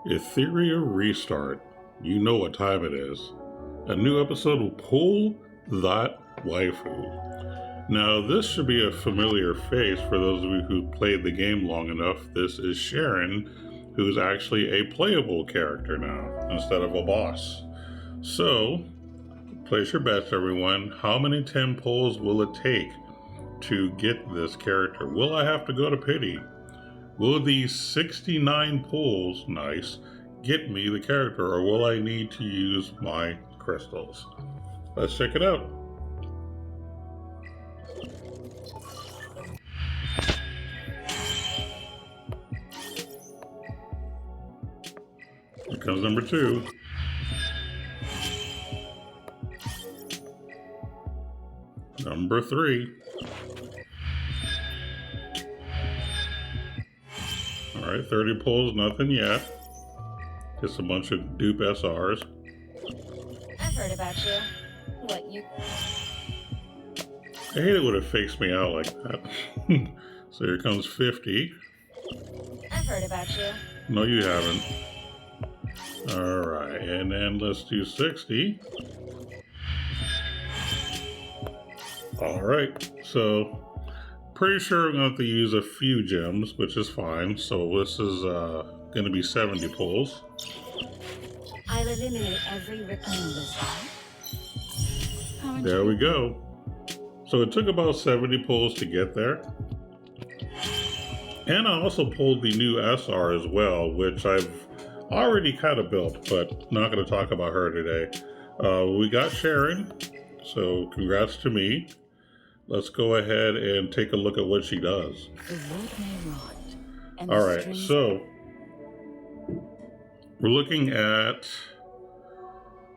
Etheria Restart. You know what time it is. A new episode will pull that waifu. Now, this should be a familiar face for those of you who played the game long enough. This is Sharon, who's actually a playable character now, instead of a boss. So, place your bets, everyone. How many 10 pulls will it take to get this character? Will I have to go to pity? Will these 69 pulls, nice, get me the character, or will I need to use my crystals? Let's check it out. Here comes number 2. Number 3. Alright, 30 pulls, nothing yet. Just a bunch of dupe SRs. I've heard about you. What you... I hate it when it fakes me out like that. So here comes 50. I've heard about you. No, you haven't. Alright, and then let's do 60. Alright, so pretty sure I'm going to have to use a few gems, which is fine. So this is going to be 70 pulls. I'll eliminate every raccoon this time. There we go. So it took about 70 pulls to get there. And I also pulled the new SR as well, which I've already kind of built, but not going to talk about her today. We got Sharon, so congrats to me. Let's go ahead and take a look at what she does. All right, so we're looking at,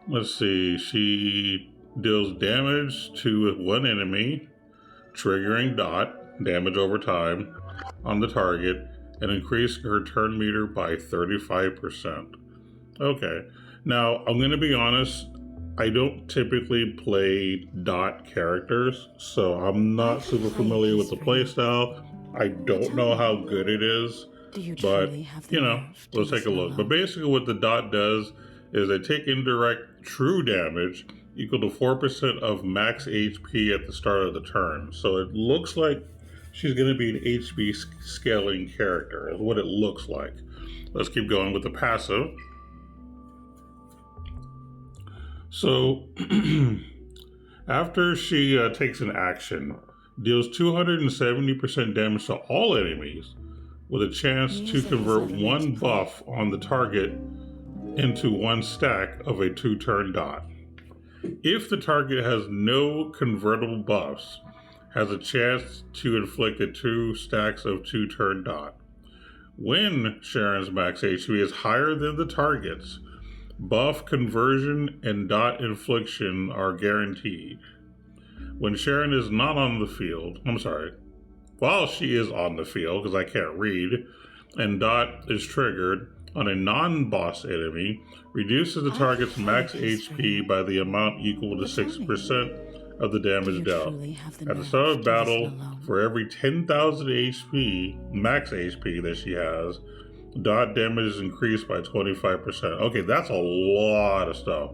let's see, she deals damage to one enemy, triggering dot, damage over time, on the target, and increasing her turn meter by 35%. Okay, now I'm going to be honest, I don't typically play dot characters, so I'm not super familiar with the playstyle. I don't know how good it is, but, you know, let's take a look. But basically what the dot does is they take indirect true damage equal to 4% of max HP at the start of the turn. So it looks like she's going to be an HP scaling character, is what it looks like. Let's keep going with the passive. So, after she takes an action, deals 270% damage to all enemies, with a chance to convert one buff on the target into one stack of a 2-turn dot. If the target has no convertible buffs, has a chance to inflict 2 stacks of 2-turn dot. When Sharon's max HP is higher than the target's, buff conversion and dot infliction are guaranteed. When Sharon is not on the field, while she is on the field, because I can't read, and dot is triggered on a non-boss enemy, reduces the target's max HP by the amount equal to 6% of the damage dealt. At the start of battle, for every 10,000 HP, max HP that she has, dot damage is increased by 25%. Okay, that's a lot of stuff.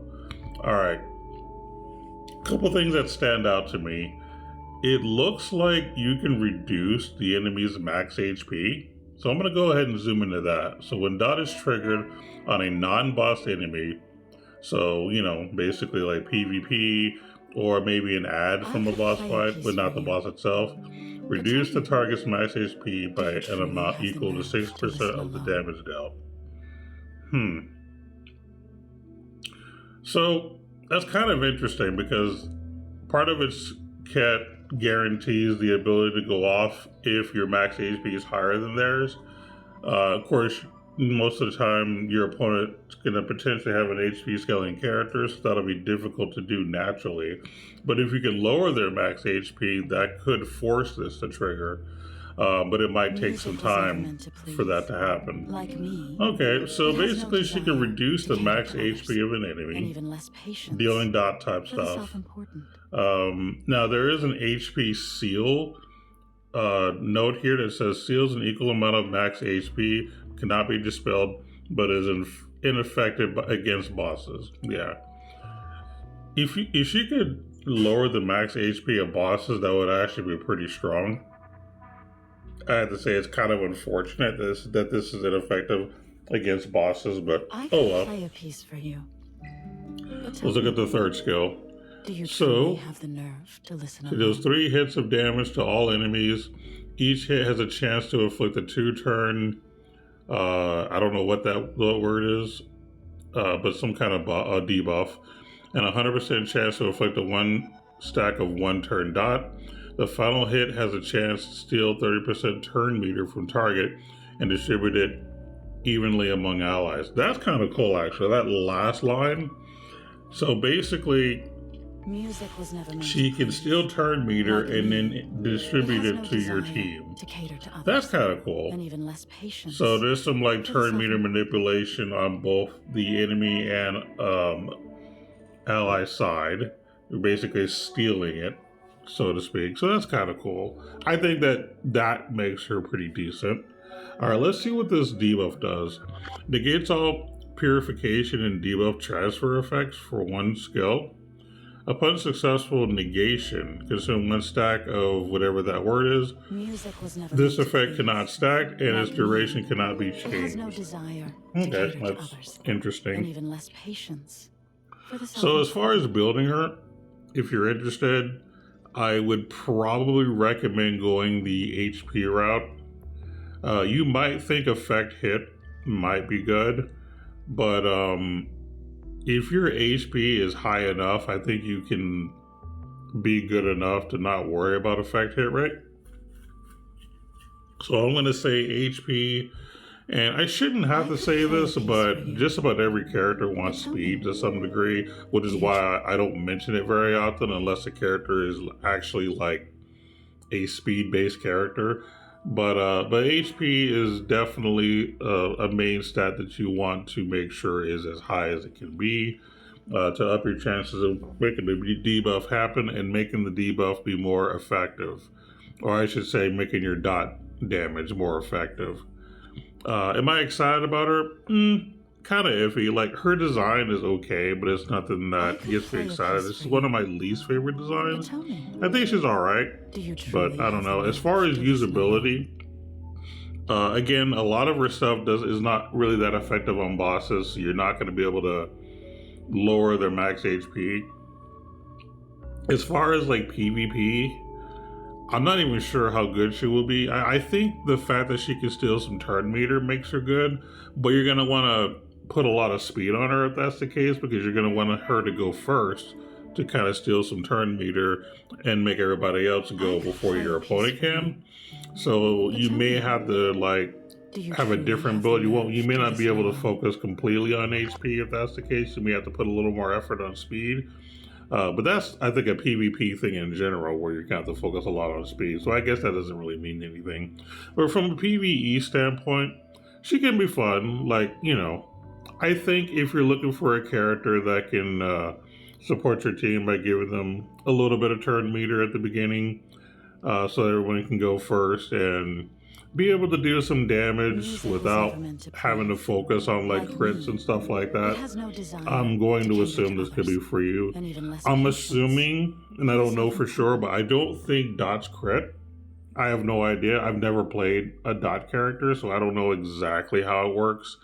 Alright. Couple things that stand out to me. It looks like you can reduce the enemy's max HP. So I'm going to go ahead and zoom into that. So when dot is triggered on a non-boss enemy, so, you know, basically like PvP or maybe an ad from a boss fight, but not the boss itself, reduce the target's max HP by an amount equal to 6% of the damage dealt. So that's kind of interesting because part of its cat guarantees the ability to go off if your max HP is higher than theirs. Of course, most of the time your opponent's going to potentially have an HP scaling character, so that'll be difficult to do naturally. But if you can lower their max HP, that could force this to trigger. But it might take some time for that to happen. Okay, so basically she can reduce the max HP of an enemy, dealing dot type stuff. Now there is an HP seal note here that says seals an equal amount of max HP cannot be dispelled but is ineffective against bosses. Yeah. If she could lower the max HP of bosses, that would actually be pretty strong. I have to say it's kind of unfortunate that this is ineffective against bosses, but I oh can well. play a piece for you. Let's look at the third skill. Do you So, truly have the nerve to listen she deals alone? 3 hits of damage to all enemies. Each hit has a chance to inflict a 2-turn. I don't know what that word is, but some kind of debuff, and a 100% chance to inflict a 1 stack of 1-turn dot. The final hit has a chance to steal 30% turn meter from target and distribute it evenly among allies. That's kind of cool, actually. That last line. So basically, Music was never meant she to can please. steal turn meter Like and me, then distribute it it has to no your desire team. to cater to others. That's kind of cool. And even less patience. So there's some like For the turn meter self- manipulation on both the enemy and ally side. You're basically stealing it, so to speak. So that's kind of cool. I think that makes her pretty decent. All right, let's see what this debuff does. Negates all purification and debuff transfer effects for 1 skill. Upon successful negation, consume 1 stack of whatever that word is. Music was never This meant to effect please. cannot stack, and its Like duration me, cannot be It has no changed. desire to Okay, cater to that's others. And interesting. even less patience. For the So as far as self-improvement. building her, if you're interested, I would probably recommend going the HP route. You might think effect hit might be good, but if your HP is high enough, I think you can be good enough to not worry about effect hit rate. So I'm going to say HP, and I shouldn't have to say this, but just about every character wants speed to some degree, which is why I don't mention it very often unless the character is actually like a speed-based character. But HP is definitely a main stat that you want to make sure is as high as it can be to up your chances of making the debuff happen and making the debuff be more effective. Or I should say making your dot damage more effective. Am I excited about her? Kind of iffy. Like, her design is okay, but it's nothing that gets me excited. This is one of my least favorite designs. I think she's alright, but I don't know. As far as usability, again, a lot of her stuff is not really that effective on bosses, so you're not going to be able to lower their max HP. As far as like PvP, I'm not even sure how good she will be. I think the fact that she can steal some turn meter makes her good, but you're going to want to put a lot of speed on her if that's the case, because you're going to want her to go first to kind of steal some turn meter and make everybody else go before your opponent can. So you may have to like have a different build. You may not be able to focus completely on HP if that's the case. You may have to put a little more effort on speed. But that's, I think, a PvP thing in general where you're going to have to focus a lot on speed. So I guess that doesn't really mean anything. But from a PvE standpoint, she can be fun. Like, you know, I think if you're looking for a character that can support your team by giving them a little bit of turn meter at the beginning so everyone can go first and be able to do some damage without having to focus on like crits and stuff like that, I'm going to assume this could be for you. I'm assuming, and I don't know for sure, but I don't think dots crit. I have no idea. I've never played a dot character, so I don't know exactly how it works.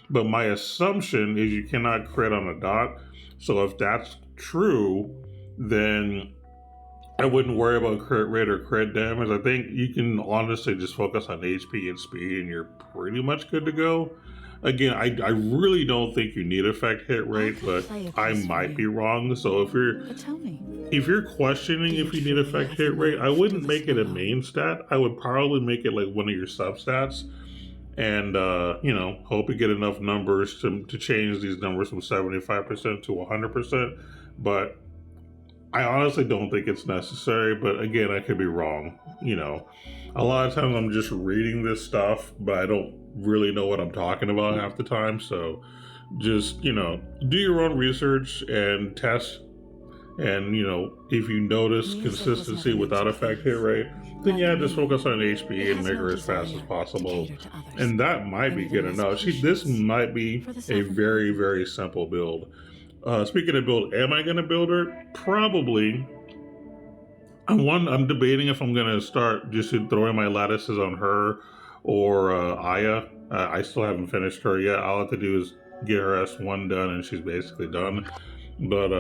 But my assumption is you cannot crit on a dot. So if that's true, then I wouldn't worry about crit rate or crit damage. I think you can honestly just focus on HP and speed and you're pretty much good to go. Again, I really don't think you need effect hit rate, but I might be wrong. So if you're questioning if you need effect hit rate, I wouldn't make it a main stat. I would probably make it like one of your substats. And, you know, hope you get enough numbers to change these numbers from 75% to 100%. But I honestly don't think it's necessary, but again, I could be wrong. You know, a lot of times I'm just reading this stuff, but I don't really know what I'm talking about half the time. So just, you know, do your own research and test And, you know, if you notice consistency without effect hit rate, then yeah, just focus on HP and make her as fast as possible. And that might be good enough. This might be a very, very simple build. Speaking of build, am I going to build her? Probably. I'm debating if I'm going to start just throwing my lattices on her or Aya. I still haven't finished her yet. All I have to do is get her S1 done and she's basically done. But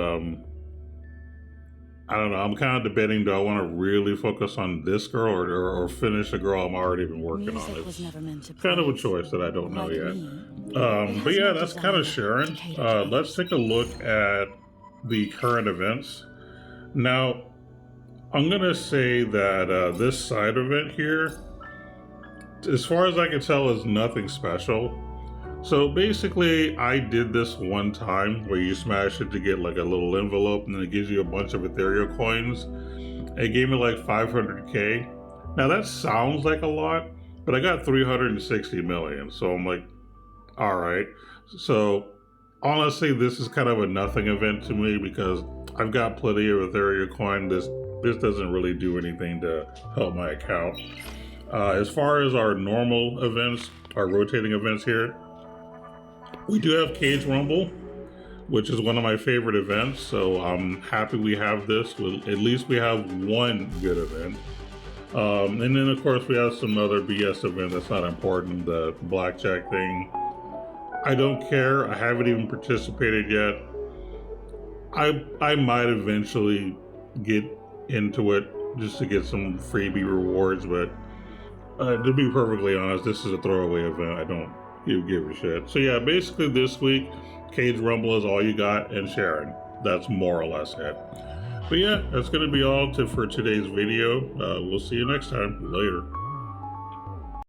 I don't know. I'm kind of debating, do I want to really focus on this girl or finish the girl I'm already been working on? It's kind of a choice that I don't know yet. But yeah, that's kind of Sharon. Let's take a look at the current events. Now, I'm going to say that this side event here, as far as I can tell, is nothing special. So basically, I did this one time where you smash it to get like a little envelope and then it gives you a bunch of Etheria coins. It gave me like 500k. Now that sounds like a lot, but I got 360 million. So I'm like, all right. So honestly, this is kind of a nothing event to me because I've got plenty of Etheria coin. This doesn't really do anything to help my account. As far as our normal events, our rotating events here, we do have Cage Rumble, which is one of my favorite events, so I'm happy we have this. At least we have one good event. And then, of course, we have some other BS event that's not important, the blackjack thing. I don't care. I haven't even participated yet. I might eventually get into it just to get some freebie rewards, but to be perfectly honest, this is a throwaway event. I don't give a shit. So yeah, basically this week, Cage Rumble is all you got, and Sharon. That's more or less it. But yeah, that's going to be all for today's video. We'll see you next time. Later.